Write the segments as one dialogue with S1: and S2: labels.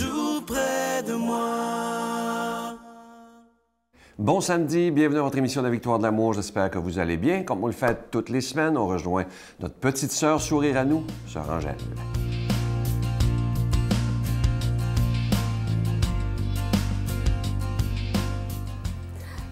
S1: toujours près de moi.
S2: Bon samedi, bienvenue à votre émission de la Victoire de l'amour. J'espère que vous allez bien. Comme on le fait toutes les semaines, on rejoint notre petite sœur sourire à nous, sœur Angèle.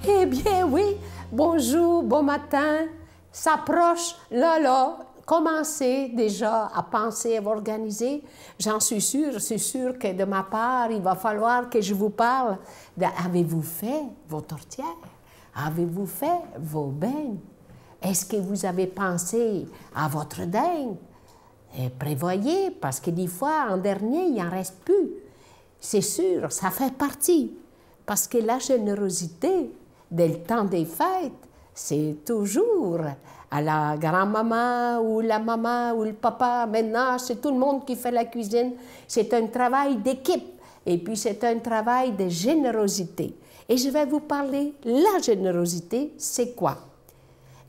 S3: Eh bien oui, bonjour, bon matin, s'approche, là, commencez déjà à penser, à vous organiser. J'en suis sûre, c'est sûr que de ma part, il va falloir que je vous parle de avez-vous fait vos tourtières? Avez-vous fait vos beignes? Est-ce que vous avez pensé à votre dinde? Et prévoyez, parce que des fois, en dernier, il n'en reste plus. C'est sûr, ça fait partie. Parce que la générosité, dès le temps des fêtes, c'est toujours à la grand-maman ou la maman ou le papa. Maintenant, c'est tout le monde qui fait la cuisine. C'est un travail d'équipe et puis c'est un travail de générosité. Et je vais vous parler, la générosité, c'est quoi?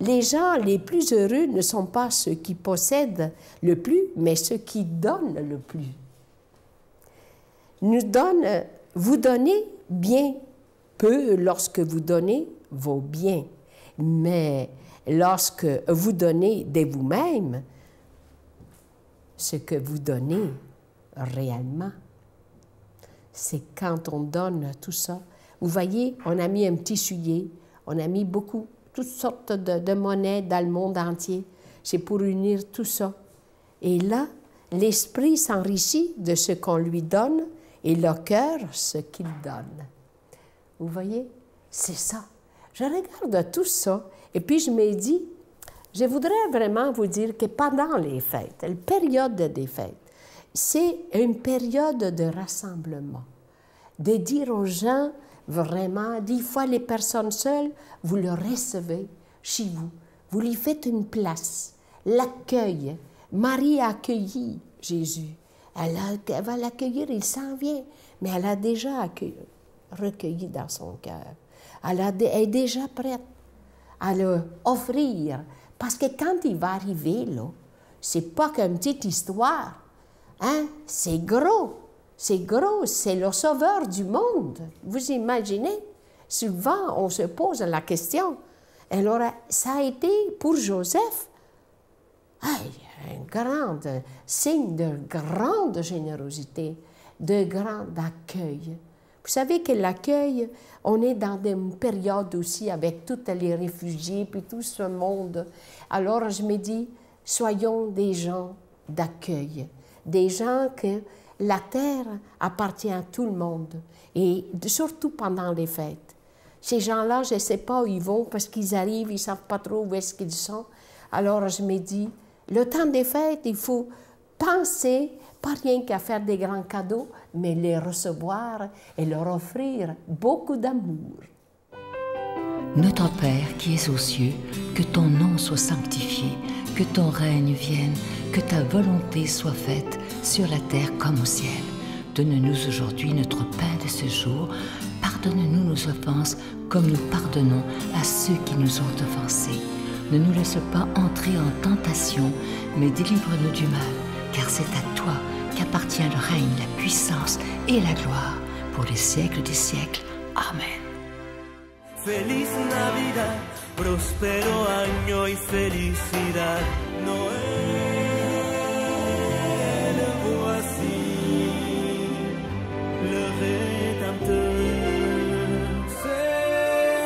S3: Les gens les plus heureux ne sont pas ceux qui possèdent le plus, mais ceux qui donnent le plus. Vous donnez bien peu lorsque vous donnez vos biens, mais lorsque vous donnez de vous-même, ce que vous donnez réellement, c'est quand on donne tout ça. Vous voyez, on a mis un petit soulier, on a mis beaucoup, toutes sortes de monnaies dans le monde entier. C'est pour unir tout ça. Et là, l'esprit s'enrichit de ce qu'on lui donne et le cœur ce qu'il donne. Vous voyez, c'est ça. Je regarde tout ça et puis je me dis, je voudrais vraiment vous dire que pendant les fêtes, la période des fêtes, c'est une période de rassemblement, de dire aux gens vraiment, des fois les personnes seules, vous le recevez chez vous, vous lui faites une place, l'accueil. Marie a accueilli Jésus, elle va l'accueillir, il s'en vient, mais elle a déjà recueilli dans son cœur. Elle est déjà prête à le offrir. Parce que quand il va arriver, là, c'est pas qu'une petite histoire. Hein? C'est gros. C'est gros. C'est le sauveur du monde. Vous imaginez? Souvent, on se pose la question. Alors, ça a été pour Joseph un grand signe de grande générosité, de grand accueil. Vous savez que l'accueil, on est dans une période aussi avec tous les réfugiés, puis tout ce monde. Alors je me dis, soyons des gens d'accueil, des gens que la terre appartient à tout le monde, et surtout pendant les fêtes. Ces gens-là, je ne sais pas où ils vont parce qu'ils arrivent, ils ne savent pas trop où est-ce qu'ils sont. Alors je me dis, le temps des fêtes, il faut penser, pas rien qu'à faire des grands cadeaux, mais les recevoir et leur offrir beaucoup d'amour.
S4: Notre Père qui es aux cieux, que ton nom soit sanctifié, que ton règne vienne, que ta volonté soit faite sur la terre comme au ciel. Donne-nous aujourd'hui notre pain de ce jour. Pardonne-nous nos offenses comme nous pardonnons à ceux qui nous ont offensés. Ne nous laisse pas entrer en tentation, mais délivre-nous du mal, car c'est à toi qu'appartient le règne, la puissance et la gloire pour les siècles des siècles. Amen.
S1: Feliz Navidad, prospero año y felicidad. Noël, voici le Rédempteur.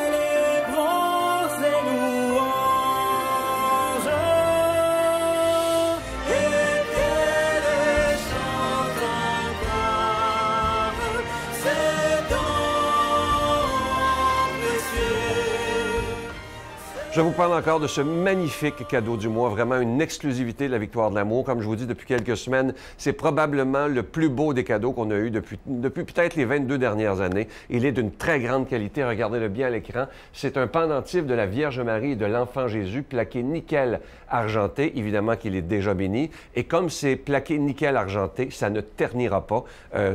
S1: Célébrons ses louanges et qu'elle chante encore ses dons précieux.
S2: Je vous parle encore de ce magnifique cadeau du mois, vraiment une exclusivité de la Victoire de l'amour. Comme je vous dis depuis quelques semaines, c'est probablement le plus beau des cadeaux qu'on a eu depuis peut-être les 22 dernières années. Il est d'une très grande qualité, regardez-le bien à l'écran. C'est un pendentif de la Vierge Marie et de l'Enfant Jésus, plaqué nickel argenté, évidemment qu'il est déjà béni. Et comme c'est plaqué nickel argenté, ça ne ternira pas.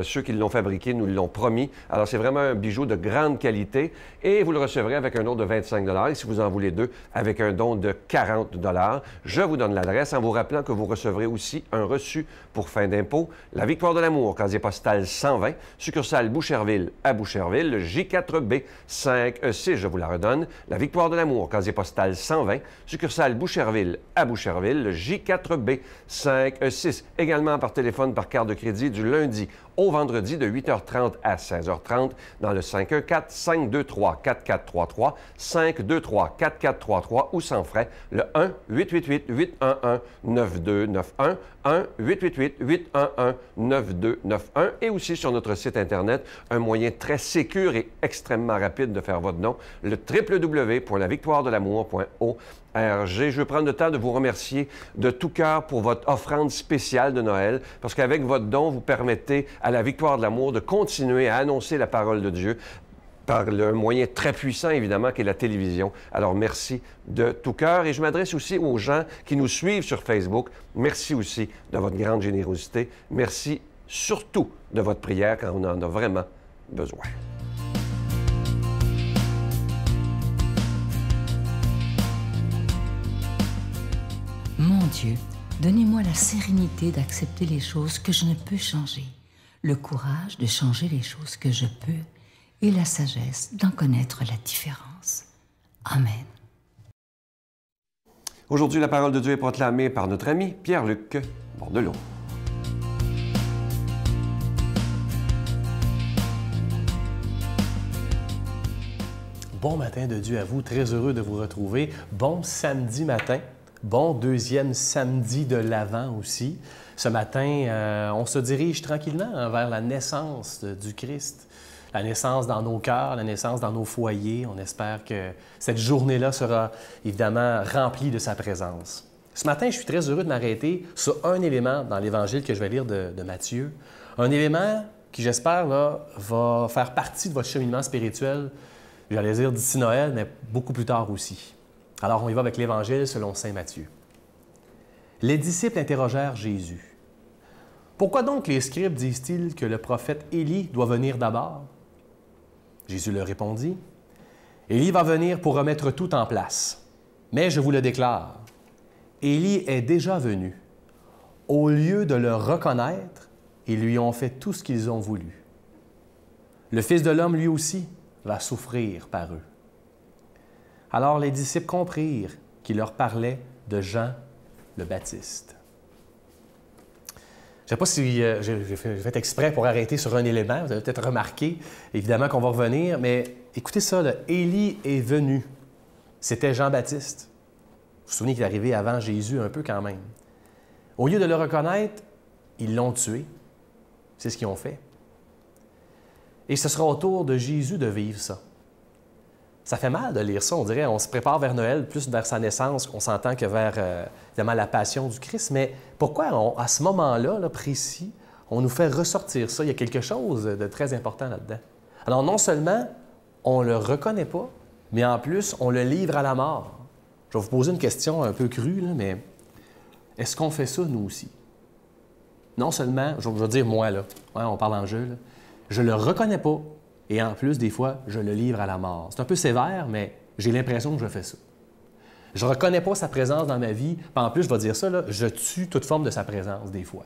S2: Ceux qui l'ont fabriqué nous l'ont promis. Alors c'est vraiment un bijou de grande qualité et vous le recevrez avec un autre de 25 $. Et si vous en voulez deux, Dieu avec un don de 40 $. Je vous donne l'adresse en vous rappelant que vous recevrez aussi un reçu pour fin d'impôt. La Victoire de l'amour, casier postal 120, succursale Boucherville à Boucherville, J4B 5E6, je vous la redonne. La Victoire de l'amour, casier postal 120, succursale Boucherville à Boucherville, J4B 5E6. Également par téléphone, par carte de crédit du lundi au vendredi de 8h30 à 16h30 dans le 514-523-4433, 523-4433 ou sans frais, le 1-888-811-9291, 1-888-811-9291 et aussi sur notre site Internet, un moyen très sécure et extrêmement rapide de faire votre don, le www.lavictoiredelamour.org. Je veux prendre le temps de vous remercier de tout cœur pour votre offrande spéciale de Noël, parce qu'avec votre don, vous permettez à la Victoire de l'amour de continuer à annoncer la parole de Dieu par le moyen très puissant, évidemment, qu'est la télévision. Alors, merci de tout cœur. Et je m'adresse aussi aux gens qui nous suivent sur Facebook. Merci aussi de votre grande générosité. Merci surtout de votre prière quand on en a vraiment besoin.
S4: Mon Dieu, donnez-moi la sérénité d'accepter les choses que je ne peux changer, le courage de changer les choses que je peux et la sagesse d'en connaître la différence. Amen.
S2: Aujourd'hui, la parole de Dieu est proclamée par notre ami Pierre-Luc Bordelot.
S5: Bon matin de Dieu à vous, très heureux de vous retrouver. Bon samedi matin. Bon deuxième samedi de l'Avent aussi. Ce matin, on se dirige tranquillement vers la naissance du Christ. La naissance dans nos cœurs, la naissance dans nos foyers. On espère que cette journée-là sera évidemment remplie de sa présence. Ce matin, je suis très heureux de m'arrêter sur un élément dans l'Évangile que je vais lire de Matthieu. Un élément qui, j'espère, là, va faire partie de votre cheminement spirituel, j'allais dire d'ici Noël, mais beaucoup plus tard aussi. Alors, on y va avec l'Évangile selon saint Matthieu. Les disciples interrogèrent Jésus. « Pourquoi donc les scribes disent-ils que le prophète Élie doit venir d'abord? » Jésus leur répondit. « Élie va venir pour remettre tout en place. Mais je vous le déclare, Élie est déjà venu. Au lieu de le reconnaître, ils lui ont fait tout ce qu'ils ont voulu. Le Fils de l'homme, lui aussi, va souffrir par eux. » Alors les disciples comprirent qu'il leur parlait de Jean le Baptiste. Je ne sais pas si j'ai fait exprès pour arrêter sur un élément, vous avez peut-être remarqué, évidemment qu'on va revenir, mais écoutez ça, là, Élie est venu. C'était Jean-Baptiste. Vous vous souvenez qu'il est arrivé avant Jésus un peu quand même. Au lieu de le reconnaître, ils l'ont tué. C'est ce qu'ils ont fait. Et ce sera au tour de Jésus de vivre ça. Ça fait mal de lire ça, on dirait. On se prépare vers Noël, plus vers sa naissance, on s'entend que vers, évidemment, la passion du Christ. Mais pourquoi, à ce moment-là, là, précis, on nous fait ressortir ça? Il y a quelque chose de très important là-dedans. Alors, non seulement on ne le reconnaît pas, mais en plus, on le livre à la mort. Je vais vous poser une question un peu crue, là, mais est-ce qu'on fait ça, nous aussi? Non seulement, je veux dire moi, là, ouais, on parle en jeu, là, je le reconnais pas, et en plus, des fois, je le livre à la mort. C'est un peu sévère, mais j'ai l'impression que je fais ça. Je ne reconnais pas sa présence dans ma vie. Puis en plus, je vais dire ça, là, je tue toute forme de sa présence, des fois,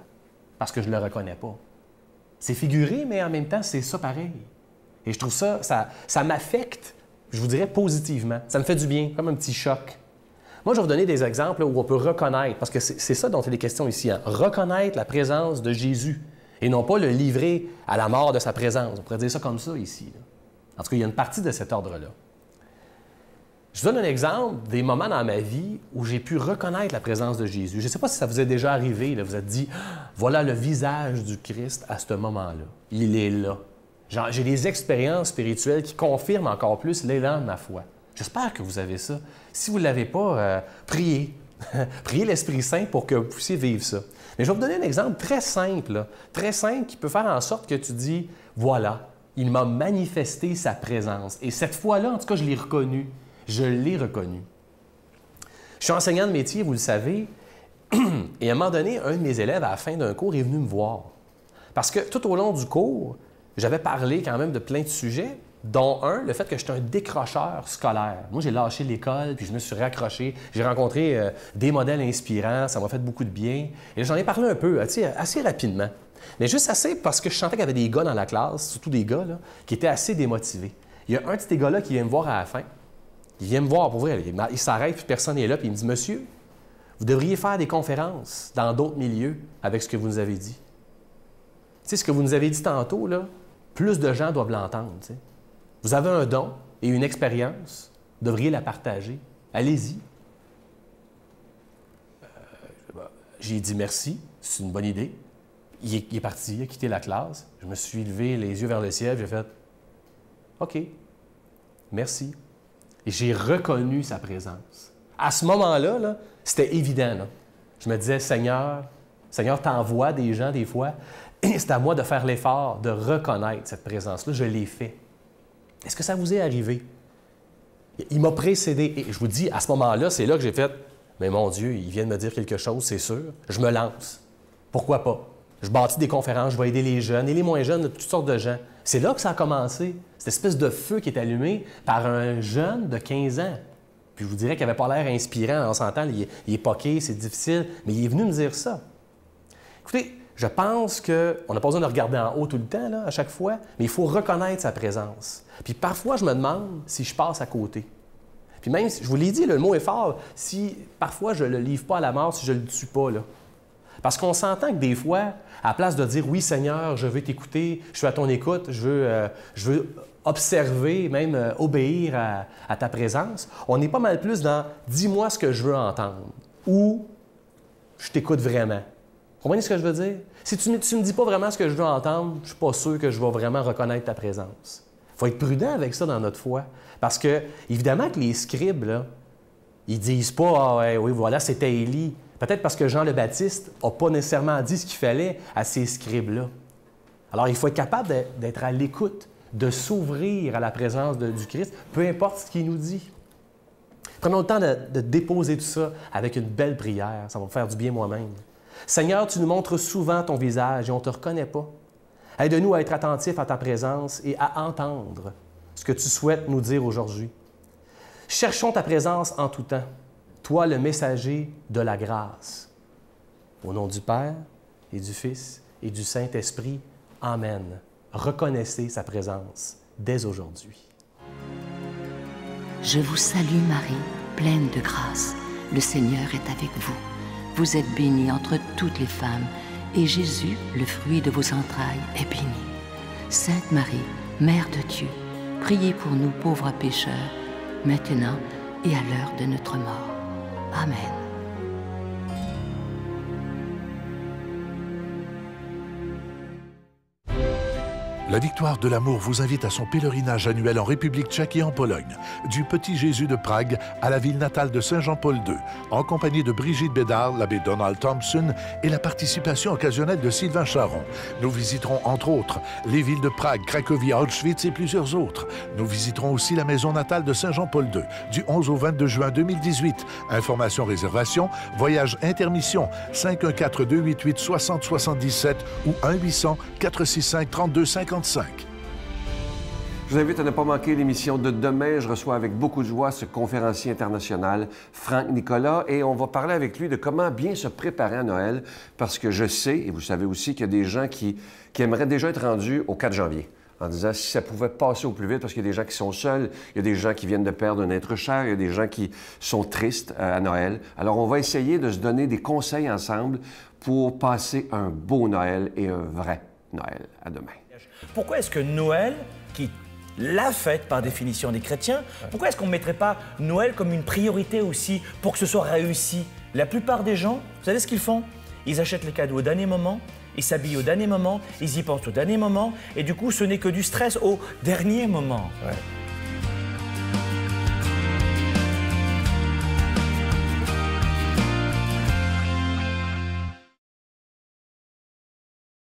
S5: parce que je ne le reconnais pas. C'est figuré, mais en même temps, c'est ça pareil. Et je trouve ça m'affecte, je vous dirais, positivement. Ça me fait du bien, comme un petit choc. Moi, je vais vous donner des exemples là, où on peut reconnaître, parce que c'est ça dont il est question ici, hein, reconnaître la présence de Jésus. Et non pas le livrer à la mort de sa présence. On pourrait dire ça comme ça ici. Là. En tout cas, il y a une partie de cet ordre-là. Je vous donne un exemple des moments dans ma vie où j'ai pu reconnaître la présence de Jésus. Je ne sais pas si ça vous est déjà arrivé. Là, vous êtes dit, voilà le visage du Christ à ce moment-là. Il est là. J'ai des expériences spirituelles qui confirment encore plus l'élan de ma foi. J'espère que vous avez ça. Si vous ne l'avez pas, priez. Priez l'Esprit Saint pour que vous puissiez vivre ça. Mais je vais vous donner un exemple très simple, là, très simple, qui peut faire en sorte que tu dis, voilà, il m'a manifesté sa présence. Et cette fois-là, en tout cas, je l'ai reconnu. Je l'ai reconnu. Je suis enseignant de métier, vous le savez, et à un moment donné, un de mes élèves, à la fin d'un cours, est venu me voir. Parce que tout au long du cours, j'avais parlé quand même de plein de sujets, dont un, le fait que j'étais un décrocheur scolaire. Moi, j'ai lâché l'école, puis je me suis raccroché. J'ai rencontré des modèles inspirants, ça m'a fait beaucoup de bien. Et j'en ai parlé un peu, assez rapidement. Mais juste assez parce que je sentais qu'il y avait des gars dans la classe, surtout des gars, là, qui étaient assez démotivés. Il y a un de ces gars-là qui vient me voir à la fin. Il vient me voir, pour vrai, il s'arrête, puis personne n'est là, puis il me dit « Monsieur, vous devriez faire des conférences dans d'autres milieux avec ce que vous nous avez dit. » Tu sais, ce que vous nous avez dit tantôt, là, plus de gens doivent l'entendre. Tu sais. Vous avez un don et une expérience, vous devriez la partager. Allez-y. J'ai dit merci, c'est une bonne idée. Il est parti, il a quitté la classe. Je me suis levé les yeux vers le ciel, j'ai fait OK, merci. Et j'ai reconnu sa présence. À ce moment-là, là, c'était évident. Là. Je me disais, Seigneur, t'envoies des gens des fois, et c'est à moi de faire l'effort de reconnaître cette présence-là. Je l'ai fait. Est-ce que ça vous est arrivé? Il m'a précédé. Et je vous dis, à ce moment-là, c'est là que j'ai fait, mais mon Dieu, il vient de me dire quelque chose, c'est sûr. Je me lance. Pourquoi pas? Je bâtis des conférences, je vais aider les jeunes et les moins jeunes, toutes sortes de gens. C'est là que ça a commencé. Cette espèce de feu qui est allumé par un jeune de 15 ans. Puis je vous dirais qu'il n'avait pas l'air inspirant. On s'entend, il est poqué, c'est difficile, mais il est venu me dire ça. Écoutez, je pense qu'on n'a pas besoin de regarder en haut tout le temps, là, à chaque fois, mais il faut reconnaître sa présence. Puis parfois, je me demande si je passe à côté. Puis même, je vous l'ai dit, le mot est fort, si parfois je ne le livre pas à la mort, si je ne le tue pas, là. Parce qu'on s'entend que des fois, à la place de dire « Oui, Seigneur, je veux t'écouter, je suis à ton écoute, je veux observer, même obéir à ta présence », on est pas mal plus dans « Dis-moi ce que je veux entendre » ou « Je t'écoute vraiment ». Vous comprenez ce que je veux dire? Si tu ne me dis pas vraiment ce que je veux entendre, je ne suis pas sûr que je vais vraiment reconnaître ta présence. Il faut être prudent avec ça dans notre foi. Parce que, évidemment que les scribes, là, ils disent pas « Ah ouais, oui, voilà, c'était Élie ». Peut-être parce que Jean le Baptiste n'a pas nécessairement dit ce qu'il fallait à ces scribes-là. Alors, il faut être capable d'être à l'écoute, de s'ouvrir à la présence du Christ, peu importe ce qu'il nous dit. Prenons le temps de déposer tout ça avec une belle prière. Ça va me faire du bien moi-même. Seigneur, tu nous montres souvent ton visage et on ne te reconnaît pas. Aide-nous à être attentifs à ta présence et à entendre ce que tu souhaites nous dire aujourd'hui. Cherchons ta présence en tout temps. Toi, le messager de la grâce. Au nom du Père et du Fils et du Saint-Esprit, Amen. Reconnaissez sa présence dès aujourd'hui.
S4: Je vous salue Marie, pleine de grâce. Le Seigneur est avec vous. Vous êtes bénie entre toutes les femmes, et Jésus, le fruit de vos entrailles, est béni. Sainte Marie, Mère de Dieu, priez pour nous pauvres pécheurs, maintenant et à l'heure de notre mort. Amen.
S6: La Victoire de l'amour vous invite à son pèlerinage annuel en République tchèque et en Pologne, du Petit Jésus de Prague à la ville natale de Saint Jean-Paul II, en compagnie de Brigitte Bédard, l'abbé Donald Thompson et la participation occasionnelle de Sylvain Charon. Nous visiterons entre autres les villes de Prague, Cracovie, Auschwitz et plusieurs autres. Nous visiterons aussi la maison natale de Saint Jean-Paul II, du 11 au 22 juin 2018. Informations, réservations, voyage intermission, 514-288-6077 ou 1-800-465-3255.
S2: Je vous invite à ne pas manquer l'émission de demain. Je reçois avec beaucoup de joie ce conférencier international, Franck Nicolas, et on va parler avec lui de comment bien se préparer à Noël, parce que je sais, et vous savez aussi, qu'il y a des gens qui aimeraient déjà être rendus au 4 janvier, en disant si ça pouvait passer au plus vite, parce qu'il y a des gens qui sont seuls, il y a des gens qui viennent de perdre un être cher, il y a des gens qui sont tristes à Noël. Alors, on va essayer de se donner des conseils ensemble pour passer un beau Noël et un vrai Noël. À demain.
S7: Pourquoi est-ce que Noël, qui est la fête par définition des chrétiens, pourquoi est-ce qu'on ne mettrait pas Noël comme une priorité aussi pour que ce soit réussi? La plupart des gens, vous savez ce qu'ils font? Ils achètent les cadeaux au dernier moment, ils s'habillent au dernier moment, ils y pensent au dernier moment, et du coup, ce n'est que du stress au dernier moment.
S5: Ouais.